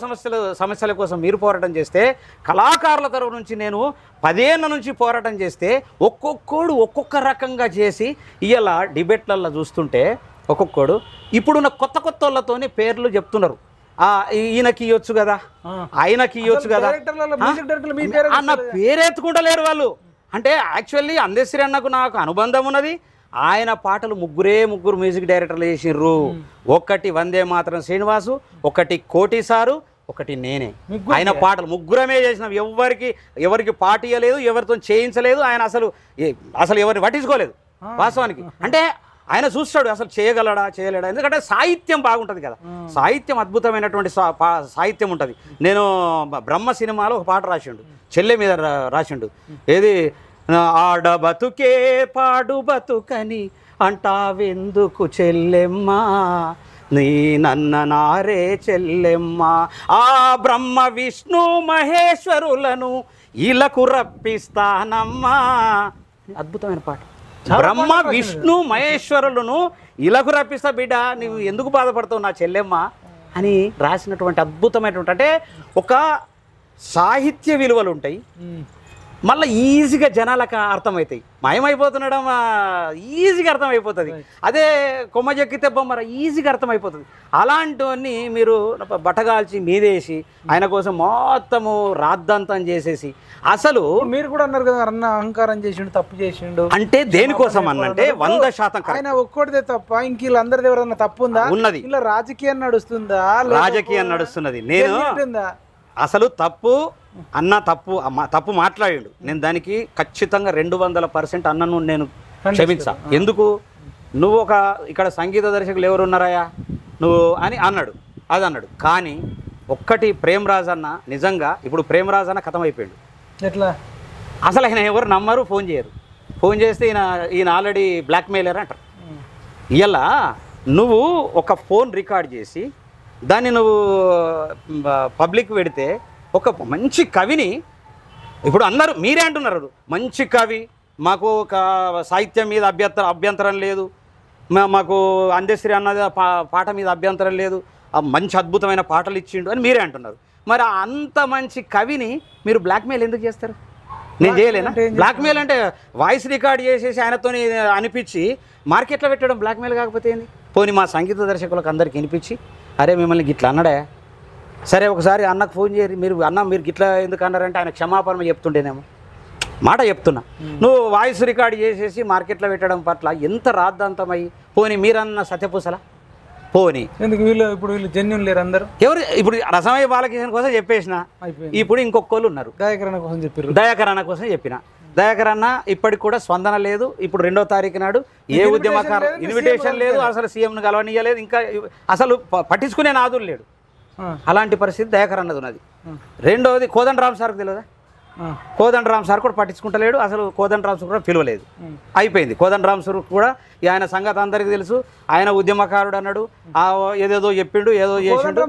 సమస్యల కోసం మీరు పోరాటం చేస్తే, కళాకారుల తరఫు నుంచి నేను 10 ఏళ్ళ నుంచి పోరాటం చేస్తే ఒక్కొక్కడు ఒక్కొక్క రకంగా చేసి ఇవాళ డిబేట్లలో చూస్తుంటే ఒక్కొక్కడు ఇప్పుడున్న కొత్త వాళ్ళతోనే పేర్లు చెప్తున్నారు. ఈయనకి ఇవ్వచ్చు కదా, ఆయనకి ఇవ్వచ్చు కదా అన్న పేరెత్తుకుంటలేరు వాళ్ళు. అంటే యాక్చువల్లీ అందశ్రీ అన్నకు నాకు అనుబంధం ఉన్నది. ఆయన పాటలు ముగ్గురు మ్యూజిక్ డైరెక్టర్లు చేసిర్రు. ఒకటి వందే మాతరం శ్రీనివాసు, ఒకటి కోటి సారు, ఒకటి నేనే. ఆయన పాటలు ముగ్గురమే చేసినాం. ఎవరికి పాట ఇవ్వలేదు, ఎవరితో చేయించలేదు. ఆయన అసలు ఎవరిని పట్టించుకోలేదు వాస్తవానికి. అంటే ఆయన చూస్తాడు అసలు చేయగలడా చేయలేడా, ఎందుకంటే సాహిత్యం బాగుంటుంది కదా, సాహిత్యం అద్భుతమైనటువంటి సాహిత్యం ఉంటుంది. నేను బ్రహ్మ సినిమాలో ఒక పాట రాసిండు, చెల్లె మీద రాసిండు. ఏది ఆడ బతుకే పాడు బతుకని అంటావెందుకు చెల్లెమ్మ, నీ నన్న నారే చెల్లెమ్మ, ఆ బ్రహ్మ విష్ణు మహేశ్వరులను ఇలకు రప్పిస్తానమ్మా. అద్భుతమైన పాట. బ్రహ్మ విష్ణు మహేశ్వరులను ఇలకు రప్పిస్తా బిడ్డ, నువ్వు ఎందుకు బాధపడతావు నా చెల్లెమ్మ అని రాసినటువంటి అద్భుతమైనటువంటి, అంటే ఒక సాహిత్య విలువలు ఉంటాయి, మళ్ళీ ఈజీగా జనాలకు అర్థమవుతాయి. మాయమైపోతుండడం ఈజీగా అర్థమైపోతుంది. అదే కొమ్మ చెక్కితే బొమ్మర ఈజీగా అర్థమైపోతుంది. అలాంటివన్నీ మీరు బట్టగాల్చి మీదేసి ఆయన కోసం మొత్తము రాద్దంతం చేసేసి, అసలు మీరు కూడా అన్నారు కదా అన్న అహంకారం చేసిండు, తప్పు చేసిండు అంటే దేనికోసం అన్నంటే 100% ఆయన ఒక్కడిదే తప్ప ఇంక వీళ్ళందరిది ఎవరన్నా తప్పు ఉందా? ఉన్నది. ఇలా రాజకీయం నడుస్తుందా? రాజకీయం నడుస్తున్నది. నేను అసలు అన్న తప్పు మాట్లాడాడు. నేను దానికి ఖచ్చితంగా 200% అన్నను నేను క్షమించా. ఎందుకు నువ్వు ఇక్కడ సంగీత దర్శకులు ఎవరు ఉన్నారాయా నువ్వు అని అన్నాడు, అది అన్నాడు. కానీ ఒక్కటి ప్రేమరాజ్ అన్న నిజంగా ఇప్పుడు ప్రేమరాజ్ అన్న ఖతం అయిపోయాడు. ఎట్లా అసలు ఆయన ఎవరు నమ్మరు, ఫోన్ చేయరు. ఫోన్ చేస్తే ఈయన ఆల్రెడీ బ్లాక్మెయిలర్ అంటారు. ఇలా నువ్వు ఒక ఫోన్ రికార్డ్ చేసి దాన్ని నువ్వు పబ్లిక్ పెడితే, ఒక మంచి కవిని ఇప్పుడు అందరూ మీరే అంటున్నారు మంచి కవి, మాకు ఒక సాహిత్యం మీద అభ్యంతరం లేదు, మాకు అందశ్రీ అన్నది పాట మీద అభ్యంతరం లేదు, మంచి అద్భుతమైన పాటలు ఇచ్చిండు అని మీరే అంటున్నారు. మరి అంత మంచి కవిని మీరు బ్లాక్మెయిల్ ఎందుకు చేస్తారు? నేను చేయలేనా? బ్లాక్మెయిల్ అంటే వాయిస్ రికార్డ్ చేసేసి ఆయనతో అనిపించి మార్కెట్లో పెట్టడం బ్లాక్మెయిల్ కాకపోతే ఏంది? పోనీ మా సంగీత దర్శకులకు అందరికి వినిపించి, అరే మిమ్మల్ని గిట్లా అన్నాడే, సరే ఒకసారి అన్నకు ఫోన్ చేయరు, మీరు గిట్లా ఎందుకు అన్నారంటే ఆయన క్షమాపణ చెప్తుండేనేమో, మాట చెప్తున్నా. నువ్వు వాయిస్ రికార్డ్ చేసేసి మార్కెట్లో పెట్టడం పట్ల ఎంత రాద్ధాంతమై, పోనీ మీరన్న సత్యపూసలా? పోనీ ఎందుకు వీళ్ళు జెన్యున్ లేరు అందరూ? ఎవరు ఇప్పుడు రసమయ్య బాలకిషన్ కోసం చెప్పేసిన, ఇప్పుడు ఇంకొకళ్ళు ఉన్నారు దయాకరణ కోసం చెప్పారు. దయాకరణ కోసం చెప్పిన, దయాకరణ ఇప్పటికి కూడా స్పందన లేదు. ఇప్పుడు 2వ తారీఖు నాడు ఏ ఉద్యమకారు ఇన్విటేషన్ లేదు, అసలు సీఎంను కలవనీయలేదు, ఇంకా అసలు పట్టించుకునే నాదులు లేడు. అలాంటి పరిస్థితి దయాకరన్నది ఉన్నది. రెండవది కోదండరామ్ సార్కి తెలియదా? కోదండరామ్ సార్ కూడా పట్టించుకుంటలేడు, అసలు కోదండరామ్ సార్ కూడా పిలవలేదు. అయిపోయింది. కోదండరామ్ సార్ కూడా ఆయన సంగతి అందరికీ తెలుసు, ఆయన ఉద్యమకారుడు అన్నాడు, ఏదేదో చెప్పిండు, ఏదో చేసిండు.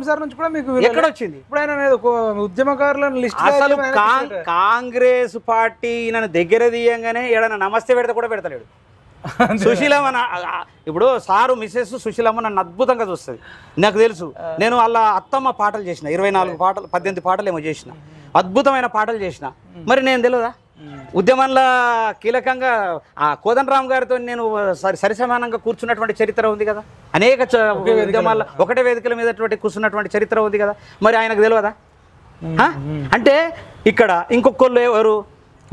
ఎక్కడ వచ్చింది అసలు? కాంగ్రెస్ పార్టీ నన్ను దగ్గర తీయంగానే ఏడన్నా నమస్తే పెడితే కూడా పెడతలేడు. సుశీలమ్మ ఇప్పుడు సారు మిస్సెస్ సుశీలమ్మ నన్ను అద్భుతంగా చూస్తుంది, నాకు తెలుసు. నేను అలా అత్తమ్మ పాటలు చేసిన 24 పాటలు 18 పాటలు ఏమో చేసిన, అద్భుతమైన పాటలు చేసిన. మరి నేను తెలియదా? ఉద్యమంలో కీలకంగా ఆ కోదండరామ్ గారితో నేను సరిసమానంగా కూర్చున్నటువంటి చరిత్ర ఉంది కదా, అనేక ఉద్యమాల్లో ఒకటే వేదికల మీద కూర్చున్నటువంటి చరిత్ర ఉంది కదా, మరి ఆయనకు తెలియదా? అంటే ఇక్కడ ఇంకొకళ్ళు ఎవరు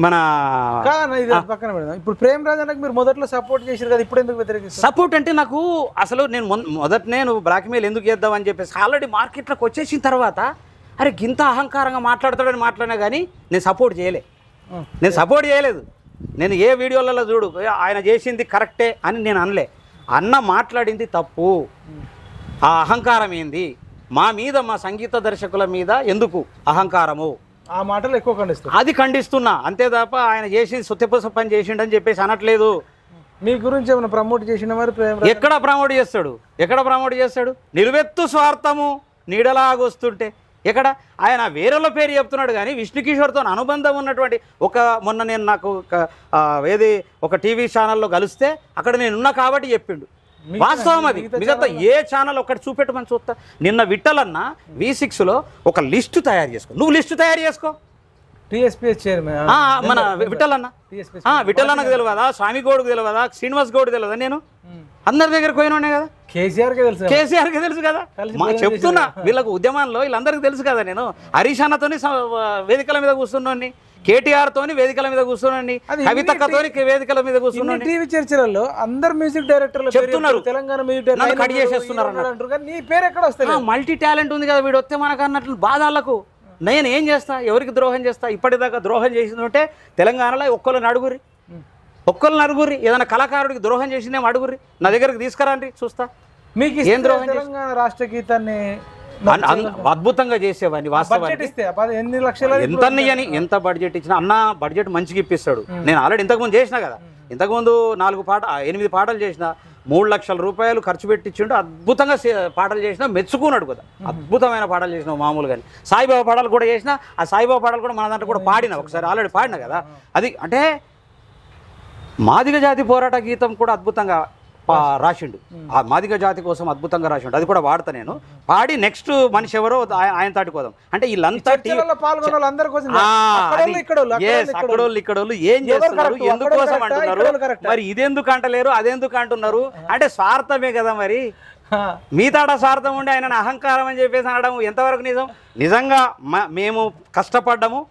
మన పక్కన పెడదాం. ఇప్పుడు ప్రేమరాజ్ అన్నకు మీరు మొదట్లో సపోర్ట్ చేశారు కదా, ఇప్పుడు ఎందుకు వ్యతిరేకిస్తారు? సపోర్ట్ అంటే నాకు అసలు నేను మొదటనే నువ్వు బ్లాక్మెయిల్ ఎందుకు చేద్దాం అని చెప్పేసి ఆల్రెడీ మార్కెట్లోకి వచ్చేసిన తర్వాత అరే గింత అహంకారంగా మాట్లాడతాడని మాట్లాడినా కానీ నేను సపోర్ట్ చేయలేదు. నేను ఏ వీడియోలలో చూడు ఆయన చేసింది కరెక్టే అని నేను అనలే. అన్న మాట్లాడింది తప్పు, ఆ అహంకారం ఏంది, మా మీద మా సంగీత దర్శకుల మీద ఎందుకు అహంకారము, ఆ మాటలు ఎక్కువ ఖండిస్తారు. అది ఖండిస్తున్నా అంతే తప్ప ఆయన చేసి సొత్తెపూస పని చేసిండని చెప్పేసి అనట్లేదు. మీ గురించి ఏమైనా ప్రమోట్ చేసిన మరి ఎక్కడ ప్రమోట్ చేస్తాడు, ఎక్కడ ప్రమోట్ చేస్తాడు? నిలువెత్తు స్వార్థము నీడలాగొస్తుంటే ఎక్కడ? ఆయన వేరేల పేరు చెప్తున్నాడు కానీ విష్ణుకిషోర్తో అనుబంధం ఉన్నటువంటి మొన్న నేను నాకు ఒక టీవీ ఛానల్లో కలిస్తే అక్కడ నేనున్నా కాబట్టి చెప్పిండు. వాస్తవం అది. మిగతా ఏ ఛానల్ ఒకటి చూపెట్టమని చూస్తా. నిన్న విట్టలన్న V6లో ఒక లిస్టు తయారు చేసుకో, నువ్వు లిస్టు తయారు చేసుకో. టీఎస్పీఎస్ చైర్మన్ మన విఠలన్న, విఠలన్నకు తెలియదా, స్వామి గౌడ్కు తెలియదా, శ్రీనివాస్ గౌడ్కి తెలియదా? నేను అందరి దగ్గరకు పోయినా కదా, కేసీఆర్కి తెలుసు కదా. చెప్తున్నా వీళ్ళకు ఉద్యమాల్లో వీళ్ళందరికీ తెలుసు కదా. నేను హరీష్ అన్నతోని వేదికల మీద కూర్చున్నాను, కేటీఆర్ తోని వేదికల మీద కూర్చున్నాను, కవితక్కతోని వేదికల మీద కూర్చున్నాను. టీవీ చర్చలలో అందరు మ్యూజిక్ డైరెక్టర్లు చెప్తున్నారు తెలంగాణ మ్యూజిక్ డైరెక్టర్ కట్ చేసేస్తున్నారు. నీ పేరు ఎక్కడ వస్తుంది? మల్టీ టాలెంట్ ఉంది కదా వీడు వస్తే మనకు అన్నట్లు బాధాలకు. నేను ఏం చేస్తా, ఎవరికి ద్రోహం చేస్తా? ఇప్పటిదాకా ద్రోహం చేసింది ఉంటే తెలంగాణలో ఒక్కళ్ళు నడుగురి, ఏదైనా కళాకారుడికి ద్రోహం చేసిందేమో అడుగురి, నా దగ్గరికి తీసుకురండి చూస్తా. మీకు ఏం ద్రోహం? తెలంగాణ రాష్ట్ర గీతాన్ని అద్భుతంగా చేసేవాడిని. వాస్తవానికి ఎంత బడ్జెట్ ఇచ్చినా అన్న బడ్జెట్ మంచిగా ఇప్పిస్తాడు. నేను ఆల్రెడీ ఇంతకుముందు చేసినా కదా, ఇంతకుముందు 8 పాటలు చేసిన, 3 లక్షల రూపాయలు ఖర్చు పెట్టించిండు. అద్భుతంగా పాటలు చేసినా, మెచ్చుకున్నాడు కదా. అద్భుతమైన పాటలు చేసిన మామూలుగానే. సాయిబాబా పాటలు కూడా చేసిన, ఆ సాయిబాబా పాటలు కూడా మన దాంట్లో కూడా పాడిన, ఒకసారి ఆల్రెడీ పాడిన కదా. అది అంటే మాదిగ జాతి పోరాట గీతం కూడా అద్భుతంగా రాసిండు. ఆ మాదిగ జాతి కోసం అద్భుతంగా రాసిండు. అది కూడా వాడతా నేను. పాడి నెక్స్ట్ మనిషి ఎవరో ఆయన తాటిపోదాం అంటే వీళ్ళంతా ఇక్కడోళ్ళు ఏం చేస్తున్నారు, ఎందుకోసం అంటున్నారు, మరి ఇదెందుకు అంటలేరు, అదెందుకు అంటున్నారు అంటే స్వార్థమే కదా. మరి మీ తాట స్వార్థం ఉండి ఆయన అహంకారం అని చెప్పేసి అనడం ఎంతవరకు నిజం? నిజంగా మేము కష్టపడ్డాము,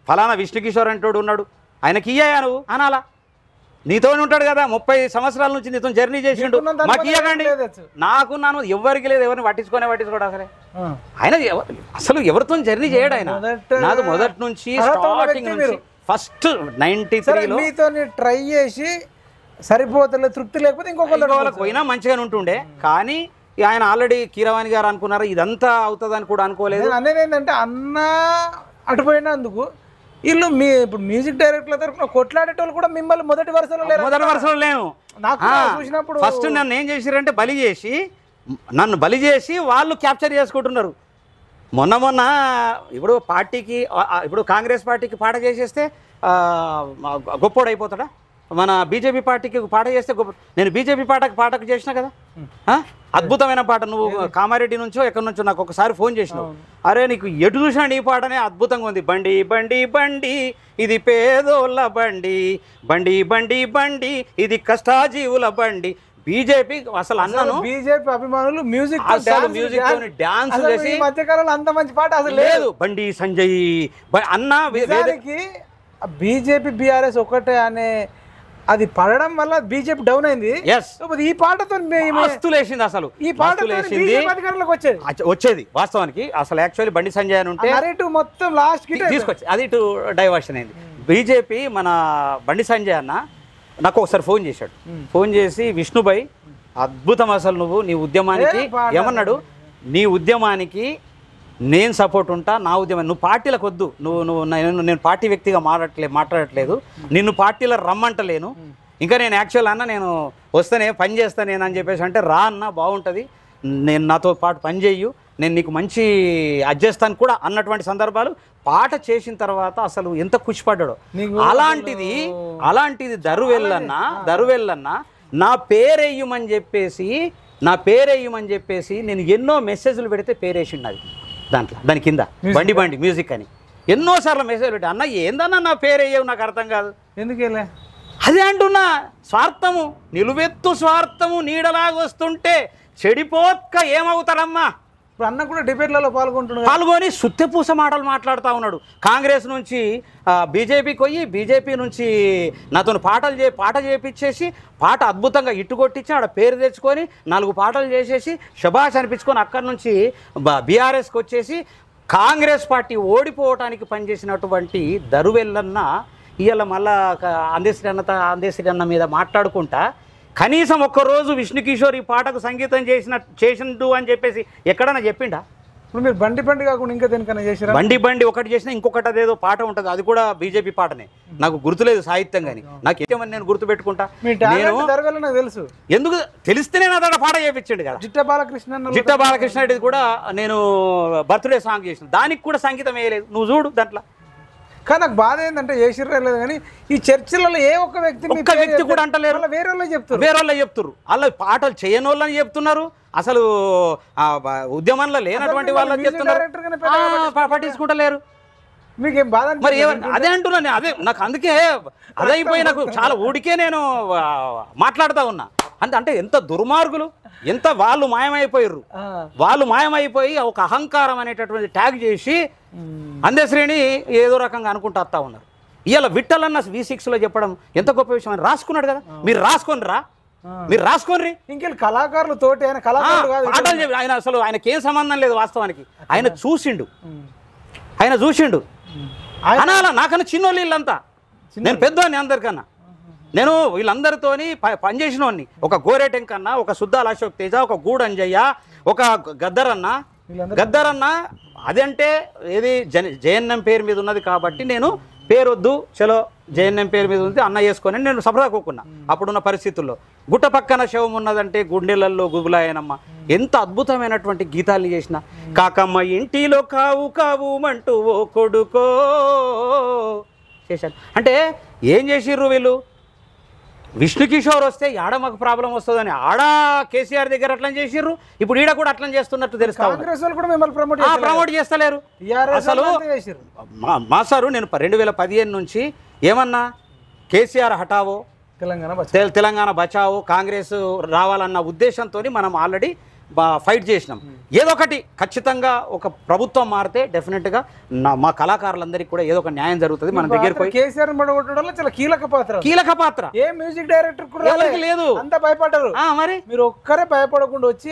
ఫలానా విష్ణుకిషోర్ అంటోడు ఉన్నాడు, ఆయనకి ఇయ్యా నువ్వు అనాలా? నీతోనే ఉంటాడు కదా, 30 సంవత్సరాల నుంచి నీతో జర్నీ చేసిండు, మాకు ఇయ్యకండి. నాకున్నాను, ఎవరికి లేదు, ఎవరిని పట్టించుకోడు అసలే. ఆయన అసలు ఎవరితో జర్నీ చేయడు ఆయన. నాది మొదటి నుంచి స్టార్టింగ్ నుంచి ఫస్ట్ 93లో ట్రై చేసి సరిపోతలే, తృప్తి లేకపోతే ఇంకొకరికి పోయినా మంచిగానే ఉంటుండే. కానీ ఆయన ఆల్రెడీ కీరవాణి గారు అనుకున్నారు ఇదంతా అవుతుందని కూడా అనుకోలేదు. అనేది ఏంటంటే అన్న అటుపోయినందుకు వీళ్ళు ఇప్పుడు మ్యూజిక్ డైరెక్టర్ల తరఫున కొట్లాడేటోళ్ళు కూడా మిమ్మల్ని మొదటి వరుసలో లేను. చూసినప్పుడు ఫస్ట్ నన్ను ఏం చేసిరంటే నన్ను బలి చేసి వాళ్ళు క్యాప్చర్ చేసుకుంటున్నారు. మొన్న ఇప్పుడు కాంగ్రెస్ పార్టీకి పాట చేసేస్తే గొప్పోడు అయిపోతాడా? మన బీజేపీ పార్టీకి పాట చేస్తే గొప్ప. నేను బీజేపీ పాటకు చేసిన కదా, అద్భుతమైన పాట. నువ్వు కామారెడ్డి నుంచో ఎక్కడి నుంచో నాకు ఒకసారి ఫోన్ చేసినావు, అరే నీకు ఎటు చూసినా నీ పాటనే అద్భుతంగా ఉంది. బండి బండి బండి ఇది పేదోళ్ళ బండి, బండి బండి బండి ఇది కష్టాజీవుల బండి. బీజేపీ అసలు అన్నాను, బీజేపీ అభిమానులు మ్యూజిక్ డాన్స్ చేసి మధ్యకాలంలో అంత మంచి పాట అసలు లేదు. బండి సంజయ్ అన్న బీజేపీ బీఆర్ఎస్ ఒకటే అనే అది పడడం వల్ల బీజేపీ డౌన్ అయింది. ఈ పాటతో లేచింది అసలు, ఈ పాట వచ్చేది వాస్తవానికి. అసలు యాక్చువల్లీ బండి సంజయ్ అని ఉంటే మొత్తం లాస్ట్ కి తీసుకొచ్చి అది ఇటు డైవర్షన్ అయింది. బీజేపీ మన బండి సంజయ్ అన్న నాకు ఒకసారి ఫోన్ చేశాడు. ఫోన్ చేసి విష్ణుభాయ్ అద్భుతం, అసలు నువ్వు నీ ఉద్యమానికి ఏమన్నాడు, నీ ఉద్యమానికి నేను సపోర్ట్ ఉంటా, నా ఉద్యమం నువ్వు పార్టీలకు వద్దు, నేను పార్టీ వ్యక్తిగా మాట్లాడట్లేదు, నిన్ను పార్టీలో రమ్మంటలేను. ఇంకా నేను యాక్చువల్ అన్న నేను వస్తేనే పని చేస్తాను నేను అని చెప్పేసి అంటే, రా అన్న బాగుంటుంది, నేను నాతో పాటు పని చెయ్యు, నేను నీకు మంచి అడ్జస్తాను కూడా అన్నటువంటి సందర్భాలు. పాట చేసిన తర్వాత అసలు ఎంత ఖుషిపడ్డాడో. అలాంటిది దరువెల్లన్న నా పేరేయమని చెప్పేసి నేను ఎన్నో మెసేజ్లు పెడితే పేరేసిండు. అది దాని కింద బండి బండి మ్యూజిక్ అని ఎన్నోసార్లు మెసేజ్ పెట్టి, అన్న ఏందన్నా నా పేరేయవు నాకు అర్థం కాదు, ఎందుకేలే అదే అంటున్నా. స్వార్థము నిలువెత్తు స్వార్థము నీడలాగొస్తుంటే చెడిపోక్క ఏమవుతాడమ్మా. ఇప్పుడు అన్న కూడా డిబేట్లలో పాల్గొని సుత్తెపూస మాటలు మాట్లాడుతూ ఉన్నాడు. కాంగ్రెస్ నుంచి బీజేపీకి పోయి, బీజేపీ నుంచి నాతో పాట చేపించేసి, పాట అద్భుతంగా ఇట్టు కొట్టించి ఆడ పేరు తెచ్చుకొని 4 పాటలు చేసేసి శభాష్ అనిపించుకొని అక్కడి నుంచి బీఆర్ఎస్కి వచ్చేసి కాంగ్రెస్ పార్టీ ఓడిపోవటానికి పనిచేసినటువంటి దరువెల్లన్న ఇవాళ మళ్ళా అందేశ్రీ అన్న మీద మాట్లాడుకుంటా కనీసం ఒక్కరోజు విష్ణుకిషోర్ ఈ పాటకు సంగీతం చేసిండు అని చెప్పేసి ఎక్కడన్నా చెప్పిండా? ఇప్పుడు మీరు బండి కాకుండా ఇంకా దేనికన్నా చేసారా? బండి ఒకటి చేసినా ఇంకొకటి అదేదో పాట ఉంటుంది, అది కూడా బీజేపీ పాటనే, నాకు గుర్తులేదు సాహిత్యం కానీ, నాకు ఏమని నేను గుర్తు పెట్టుకుంటా. నేను నాకు తెలుసు, ఎందుకు తెలిస్తేనే నా దగ్గర పాట చేయించండి కదా. జిట్ట బాలకృష్ణ రెడ్డి కూడా నేను బర్త్డే సాంగ్ చేసిన, దానికి కూడా సంగీతం వేయలేదు, నువ్వు చూడు దాంట్లో. కానీ నాకు బాధ ఏంటంటే చేసిర్రలేదు కానీ ఈ చర్చిలలో ఏ ఒక్క వ్యక్తి కూడా అంటలేరు, వేరే వాళ్ళు చెప్తున్నారు, వాళ్ళ పాటలు చేయని వాళ్ళని చెప్తున్నారు, అసలు ఉద్యమంలో లేనటువంటి వాళ్ళని చెప్తున్నారు, పట్టించుకుంటలేరు. మీకేం బాధ? మరి అదే అంటున్నాను, అదే నాకు అందుకే అదైపోయి నాకు చాలా ఊడికే నేను మాట్లాడుతూ ఉన్నా. అంటే ఎంత దుర్మార్గులు, ఎంత వాళ్ళు మాయమైపోయి ఒక అహంకారం అనేటటువంటి ట్యాగ్ చేసి అందశ్రేణి ఏదో రకంగా అనుకుంటూ వస్తూ ఉన్నారు. ఇవాళ విట్టలన్న V6లో చెప్పడం ఎంత గొప్ప విషయం అని రాసుకున్నాడు కదా, మీరు రాసుకోండి. ఇంకెళ్ళి కళాకారులు తోటి ఆయన కళాకారులు కాదు, పాటలు చెప్పి ఆయన అసలు ఆయనకి ఏం సంబంధం లేదు వాస్తవానికి. ఆయన చూసిండు అనాల, నాకన్నా చిన్నోళ్ళు వీళ్ళంతా, నేను పెద్దవాడిని అందరికన్నా, నేను వీళ్ళందరితోని పనిచేసిన వాడిని. ఒక గోరేటెంకన్నా, ఒక సుద్దాల అశోక్ తేజ, ఒక గూడంజయ్య, ఒక గద్దరన్న అదంటే ఏది జేఎన్ఎం పేరు మీద ఉన్నది కాబట్టి నేను పేరొద్దు, చలో జేఎన్ఎం పేరు మీద ఉంది అన్న చేసుకొని నేను సరదా కూకున్నా. అప్పుడున్న పరిస్థితుల్లో గుట్ట పక్కన శవం ఉన్నదంటే గుండెలల్లో గుబులాయనమ్మ, ఎంత అద్భుతమైనటువంటి గీతాలు చేసిన. కాకమ్మ ఇంటిలో కావు మంటూ ఓ కొడుకో చేశాను. అంటే ఏం చేసిర్రు వీళ్ళు? విష్ణుకిషోర్ వస్తే ఆడ మాకు ప్రాబ్లం వస్తుందని ఆడ కేసీఆర్ దగ్గర అట్లా చేసిర్రు, ఇప్పుడు ఈడ కూడా అట్లా చేస్తున్నట్టు తెలుస్తా, ప్రమోట్ చేస్తలేరు అసలు. మాస్టారు నేను 2015 నుంచి ఏమన్నా, కేసీఆర్ హటావో, తెలంగాణ బచావో, కాంగ్రెస్ రావాలన్న ఉద్దేశంతో మనం ఆల్రెడీ ఫైట్ చేసినాం. ఏదో ఒకటి ఖచ్చితంగా ఒక ప్రభుత్వం మారితే డెఫినెట్గా మా కళాకారులందరికీ కూడా ఏదో ఒక న్యాయం జరుగుతుంది. మన దగ్గర పోయి కేసీఆర్ చాలా కీలక పాత్ర. ఏ మ్యూజిక్ డైరెక్టర్ కూడా లేదు, అంతా భయపడ్డారు. మరి మీరు ఒక్కరే భయపడకుండా వచ్చి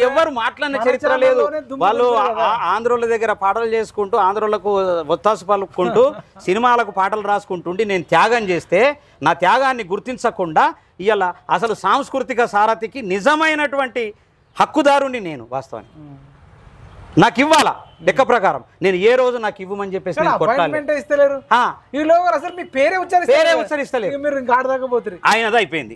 ఎవరు మాట్లాడిన చరిత్ర లేదు. వాళ్ళు ఆంధ్రోళ్ళ దగ్గర పాటలు చేసుకుంటూ, ఆంధ్రోళ్ళకు ఒత్తాసు పలుకుంటూ, సినిమాలకు పాటలు రాసుకుంటుండి నేను త్యాగం చేస్తే నా త్యాగాన్ని గుర్తించకుండా ఇవాళ అసలు సాంస్కృతిక సారథికి నిజమైనటువంటి హక్కుదారుని నేను వాస్తవానికి. నాకు ఇవ్వాలా లెక్క ప్రకారం, నేను ఏ రోజు నాకు ఇవ్వమని చెప్పేసి ఉచ్చరిస్తలేరు. ఆయనది అయిపోయింది.